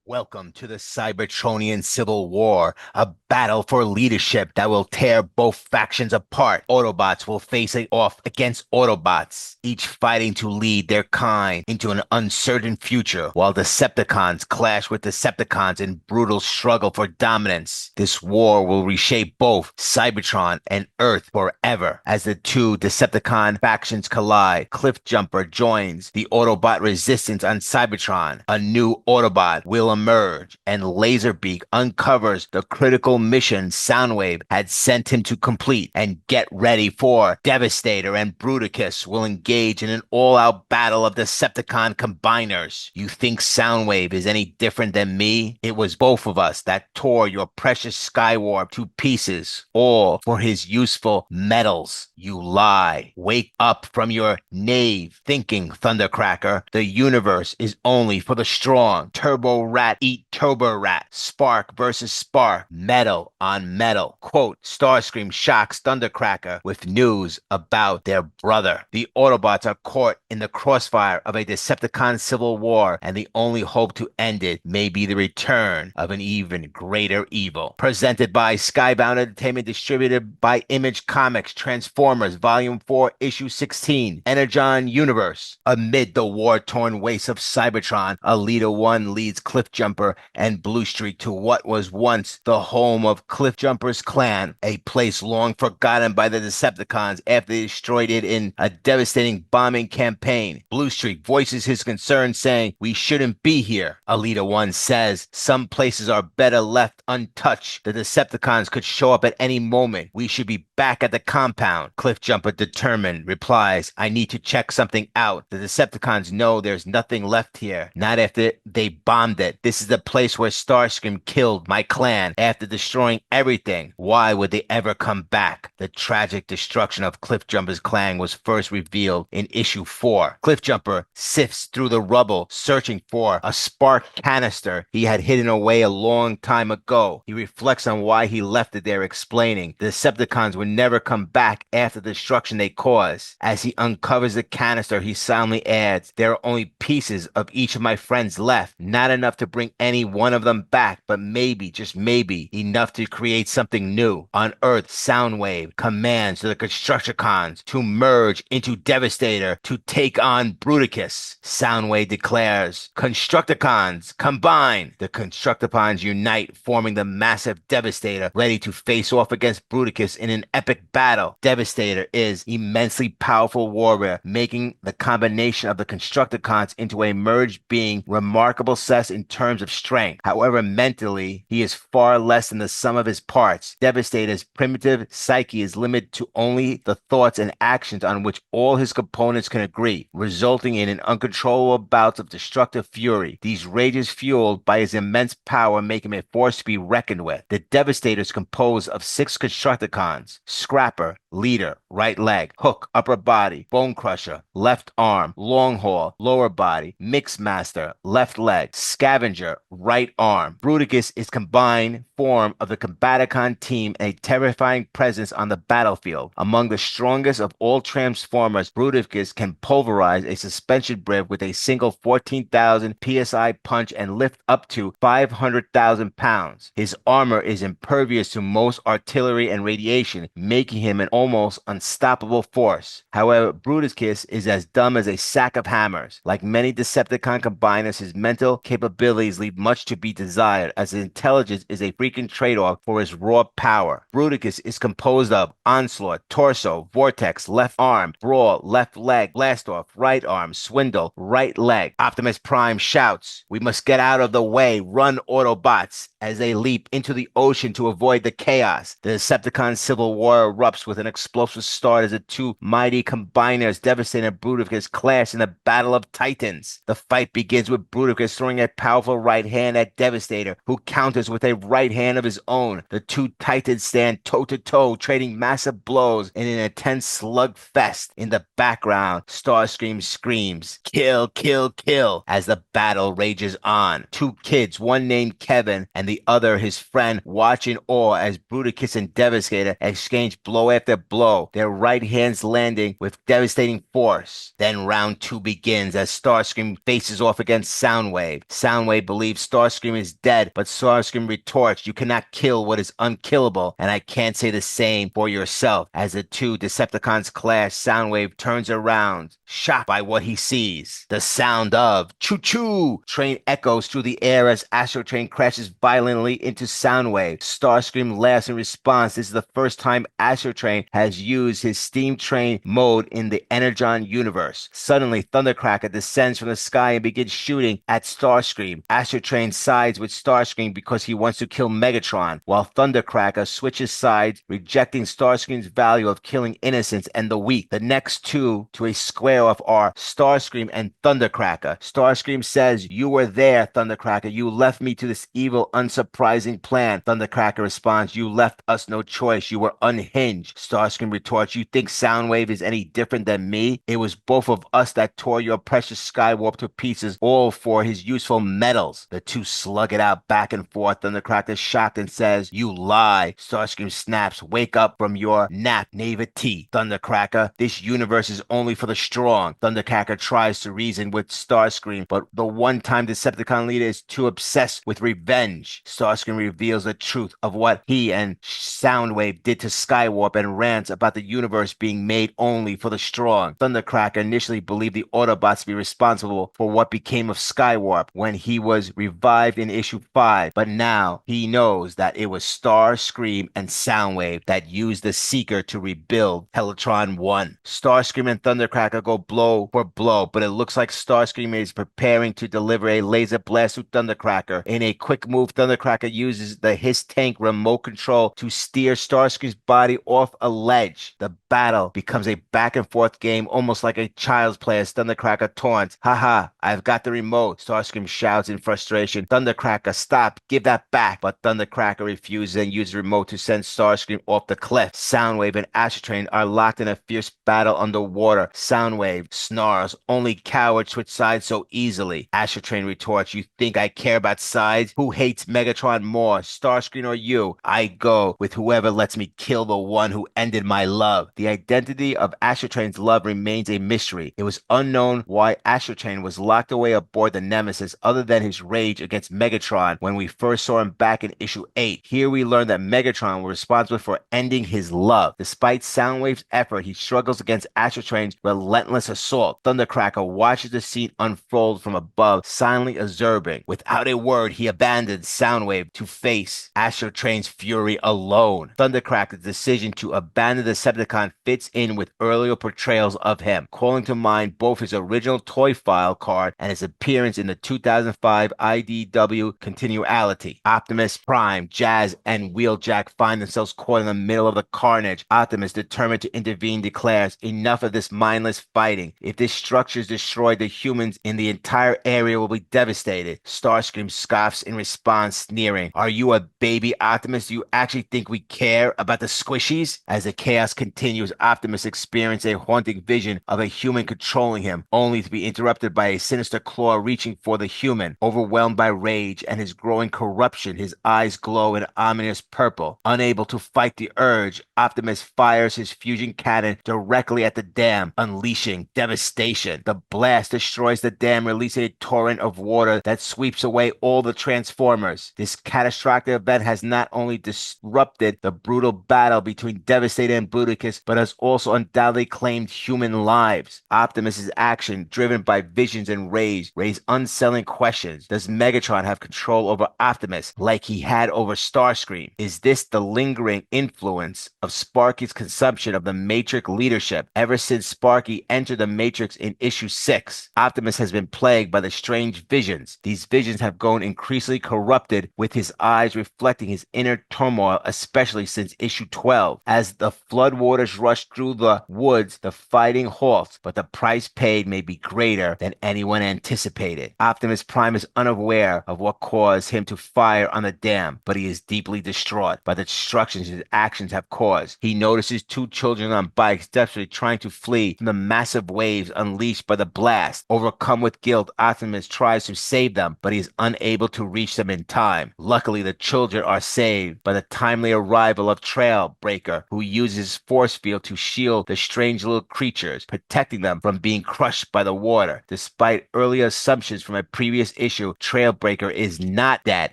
Welcome to the Cybertronian Civil War, a battle for leadership that will tear both factions apart. Autobots will face off against Autobots, each fighting to lead their kind into an uncertain future, while Decepticons clash with Decepticons in brutal struggle for dominance. This war will reshape both Cybertron and Earth forever. As the two Decepticon factions collide, Cliffjumper joins the Autobot resistance on Cybertron. A new Autobot will emerge, and Laserbeak uncovers the critical mission Soundwave had sent him to complete. And get ready for Devastator and Bruticus will engage in an all-out battle of Decepticon combiners. You think Soundwave is any different than me? It was both of us that tore your precious Skywarp to pieces, all for his useful metals. You lie. Wake up from your naive thinking, Thundercracker. The universe is only for the strong. Turbo Rat eat Turbo Rat. Spark versus Spark. Metal on metal. Quote, Starscream shocks Thundercracker with news about their brother. The Autobots are caught in the crossfire of a Decepticon Civil War, and the only hope to end it may be the return of an even greater evil. Presented by Skybound Entertainment, distributed by Image Comics, Transformers, Volume 4, Issue 16, Energon Universe. Amid the war-torn wastes of Cybertron, Alita 1 leads Cliffjumper and Bluestreak to what was once the home of Cliffjumper's clan, a place long forgotten by the Decepticons after they destroyed it in a devastating bombing campaign. Bluestreak voices his concern, saying, "We shouldn't be here." Alita 1 says, "Some places are better left untouched. The Decepticons could show up at any moment. We should be back at the compound." Cliffjumper, determined, replies, "I need to check something out. The Decepticons know there's nothing left here. Not after they bombed it. This is the place where Starscream killed my clan after destroying everything. Why would they ever come back?" The tragic destruction of Cliffjumper's clan was first revealed in issue 4. Cliffjumper sifts through the rubble, searching for a spark canister he had hidden away a long time ago. He reflects on why he left it there, explaining the Decepticons would never come back after the destruction they caused. As he uncovers the canister, he silently adds, "There are only pieces of each of my friends left. Not enough to bring any one of them back, but maybe, just maybe, enough to create something new." On Earth, Soundwave commands the Constructicons to merge into Devastator to take on Bruticus. Soundwave declares, "Constructicons, combine!" The Constructicons unite, forming the massive Devastator, ready to face off against Bruticus in an epic battle. Devastator is immensely powerful warrior, making the combination of the Constructicons into a merged being remarkable success in terms of strength. However, mentally, he is far less than the sum of his parts. Devastator's primitive psyche is limited to only the thoughts and actions on which all his components can agree, resulting in an uncontrollable bouts of destructive fury. These rages, fueled by his immense power, make him a force to be reckoned with. The Devastator is composed of 6 Constructicons: Scrapper, leader, right leg; Hook, upper body; Bone Crusher, left arm; Longhaul, lower body; Mixmaster, left leg; Scavenger, right arm. Bruticus is combined form of the Combaticon team and a terrifying presence on the battlefield. Among the strongest of all Transformers, Bruticus can pulverize a suspension bridge with a single 14,000 psi punch and lift up to 500,000 pounds. His armor is impervious to most artillery and radiation, making him an almost unstoppable force. However, Bruticus is as dumb as a sack of hammers. Like many Decepticon combiners, his mental capabilities leave much to be desired, as his intelligence is a freaking trade-off for his raw power. Bruticus is composed of Onslaught, Torso, Vortex, left arm; Brawl, left leg; Blastoff, right arm; Swindle, right leg. Optimus Prime shouts, "We must get out of the way. Run, Autobots!" as they leap into the ocean to avoid the chaos. The Decepticon Civil War erupts with an explosive start as the two mighty combiners, Devastator and Bruticus, clash in the Battle of Titans. The fight begins with Bruticus throwing a powerful right hand at Devastator, who counters with a right hand of his own. The two Titans stand toe-to-toe, trading massive blows in an intense slugfest. In the background, Starscream screams, "Kill, kill, kill," as the battle rages on. Two kids, one named Kevin and the other his friend, watch in awe as Bruticus and Devastator exchange blow after blow, their right hands landing with devastating force. Then round 2 begins as Starscream faces off against Soundwave. Soundwave believes Starscream is dead, but Starscream retorts, "You cannot kill what is unkillable, and I can't say the same for yourself." As the two Decepticons clash, Soundwave turns around, shocked by what he sees. The sound of choo-choo train echoes through the air as Astrotrain crashes violently into Soundwave. Starscream laughs in response. This is the first time Astrotrain has used his steam train mode in the Energon universe. Suddenly, Thundercracker descends from the sky and begins shooting at Starscream. Astrotrain sides with Starscream because he wants to kill Megatron, while Thundercracker switches sides, rejecting Starscream's value of killing innocents and the weak. The next two to a square off are Starscream and Thundercracker. Starscream says, "You were there, Thundercracker. You left me to this evil, unsurprising plan." Thundercracker responds, "You left us no choice. You were unhinged." Starscream retorts, "You think Soundwave is any different than me? It was both of us that tore your precious Skywarp to pieces, all for his useful metals." The two slug it out back and forth. Thundercracker is shocked and says, "You lie." Starscream snaps, "Wake up from your nap, naivety, Thundercracker. This universe is only for the strong." Thundercracker tries to reason with Starscream, but the one-time Decepticon leader is too obsessed with revenge. Starscream reveals the truth of what he and Soundwave did to Skywarp and rants about the universe being made only for the strong. Thundercracker initially believed the Autobots to be responsible for what became of Skywarp when he was revived in issue 5, but now he knows that it was Starscream and Soundwave that used the Seeker to rebuild Helitron 1. Starscream and Thundercracker go blow for blow, but it looks like Starscream is preparing to deliver a laser blast to Thundercracker. In a quick move, Thundercracker uses the His Tank remote control to steer Starscream's body off a ledge. The battle becomes a back and forth game, almost like a child's play as Thundercracker taunts, "Haha, I've got the remote." Starscream shouts in frustration, "Thundercracker, stop, give that back." But Thundercracker refuses and uses the remote to send Starscream off the cliff. Soundwave and Astrotrain are locked in a fierce battle underwater. Soundwave snarls, "Only cowards switch sides so easily." Astrotrain retorts, "You think I care about sides? Who hates Megatron more, Starscream or you? I go with whoever lets me kill the one who ended my love." The identity of Astrotrain's love remains a mystery. It was unknown why Astrotrain was locked away aboard the Nemesis other than his rage against Megatron when we first saw him back in issue 8. Here we learn that Megatron was responsible for ending his love. Despite Soundwave's effort, he struggles against Astrotrain's relentless assault. Thundercracker watches the scene unfold from above, silently observing. Without a word, he abandons Soundwave to face Astrotrain's fury alone. Thundercracker's decision to abandon the Decepticon fits in with earlier portrayals of him, calling to mind both his original toy file card and his appearance in the 2005 IDW continuality. Optimus Prime, Jazz, and Wheeljack find themselves caught in the middle of the carnage. Optimus, determined to intervene, declares, "Enough of this mindless fighting. If this structure is destroyed, the humans in the entire area will be devastated." Starscream scoffs in response, sneering, "Are you a baby, Optimus? Do you actually think we care about the squishies?" As the chaos continues, Optimus experiences a haunting vision of a human controlling him, only to be interrupted by a sinister claw reaching for the human. Overwhelmed by rage and his growing corruption, his eyes glow an ominous purple. Unable to fight the urge, Optimus fires his fusion cannon directly at the dam, unleashing devastation. The blast destroys the dam, releasing a torrent of water that sweeps away all the Transformers. This catastrophic event has not only disrupted the brutal battle between Devastator and Bruticus, but has also undoubtedly claimed human lives. Optimus's action, driven by visions and rage, raise unsettling questions. Does Megatron have control over Optimus like he had over Starscream? Is this the lingering influence of Sparky's consumption of the Matrix leadership? Ever since Sparky entered the Matrix in issue 6, Optimus has been plagued by the strange visions. These visions have grown increasingly corrupted, with his eyes reflecting his inner turmoil, especially since issue 12. As the floodwaters rush through the woods, the fighting halts, but the price paid may be greater than anyone anticipated. Optimus Prime is unaware of what caused him to fire on the dam, but he is deeply distraught by the destruction his actions have caused. He notices two children on bikes desperately trying to flee from the massive waves unleashed by the blast. Overcome with guilt, Optimus tries to save them, but he is unable to reach them in time. Luckily, the children are saved by the timely arrival of Trailbreaker, who uses his force field to shield the strange little creatures, protecting them from being crushed by the water. Despite earlier assumptions from a previous issue, Trailbreaker is not dead.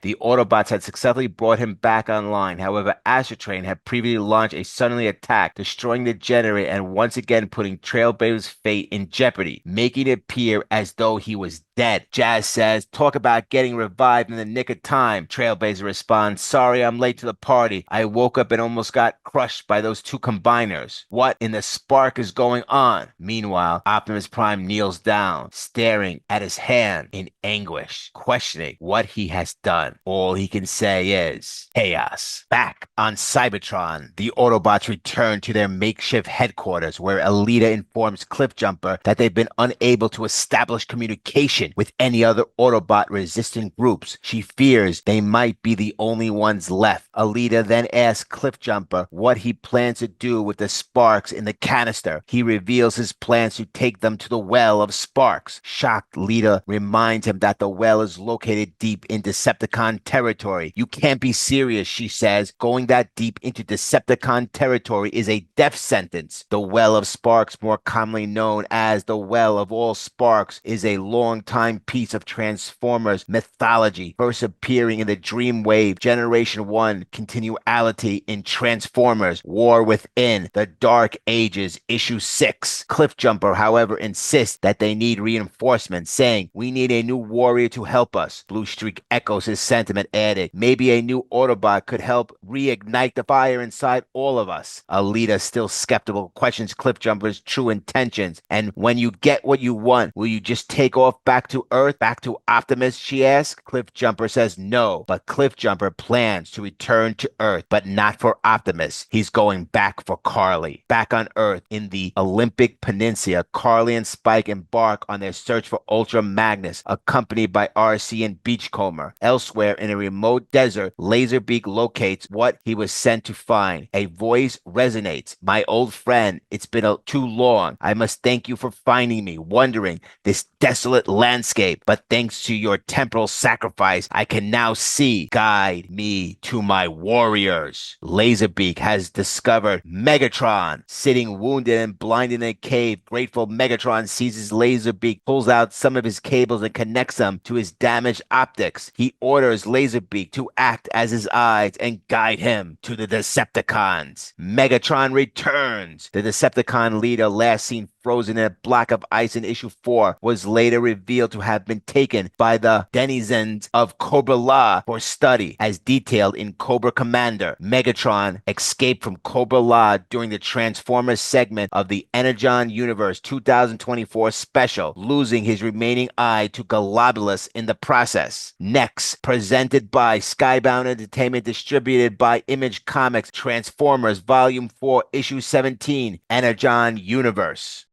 The Autobots had successfully brought him back online. However, Astrotrain had previously launched a suddenly attack, destroying the generator and once again putting Trailbreaker's fate in jeopardy, making it appear as though he was dead. Jazz says, talk about getting revived in the nick of time. Trailblazer responds, sorry I'm late to the party. I woke up and almost got crushed by those two combiners. What in the spark is going on? Meanwhile, Optimus Prime kneels down, staring at his hand in anguish, questioning what he has done. All he can say is, chaos. Back on Cybertron, the Autobots return to their makeshift headquarters where Alita informs Cliffjumper that they've been unable to establish communication with any other Autobot resistant groups. She fears they might be the only ones left. Alita then asks Cliffjumper what he plans to do with the sparks in the canister. He reveals his plans to take them to the well of sparks. Shocked, Alita reminds him that the well is located deep in Decepticon territory. You can't be serious, she says. Going that deep into Decepticon territory is a death sentence. The well of sparks, more commonly known as the Well of All Sparks, is a long-time piece of Transformers mythology, first appearing in the Dreamwave Generation 1 continuality in Transformers War Within the Dark Ages Issue 6. Cliffjumper, however, insists that they need reinforcements, saying, we need a new warrior to help us. Bluestreak echoes his sentiment, adding, maybe a new Autobot could help reignite the fire inside all of us. Alita, still skeptical, questions Cliffjumper's true intentions. And when you get what you want, will you just take off back to Earth, back to Optimus, she asks? Cliffjumper says no, but Cliffjumper plans to return to Earth, but not for Optimus. He's going back for Carly. Back on Earth, in the Olympic Peninsula, Carly and Spike embark on their search for Ultra Magnus, accompanied by RC and Beachcomber. Elsewhere, in a remote desert, Laserbeak locates what he was sent to find. A voice resonates. My old friend, it's been too long. I must thank you for finding me, wandering this desolate landscape. But thanks to your temporal sacrifice, I can now see. Guide me to my warriors. Laserbeak has discovered Megatron, sitting wounded and blinded in a cave. Grateful Megatron seizes Laserbeak, pulls out some of his cables and connects them to his damaged optics. He orders Laserbeak to act as his eyes and guide him to the Decepticons. Megatron returns. The Decepticon leader, last seen frozen in a block of ice in issue 4, was later revealed to have been taken by the denizens of Cobra La for study, as detailed in Cobra Commander. Megatron escaped from Cobra La during the Transformers segment of the Energon Universe 2024 special, losing his remaining eye to Globulus in the process. Next, presented by Skybound Entertainment, distributed by Image Comics, Transformers Volume 4, Issue 17, Energon Universe.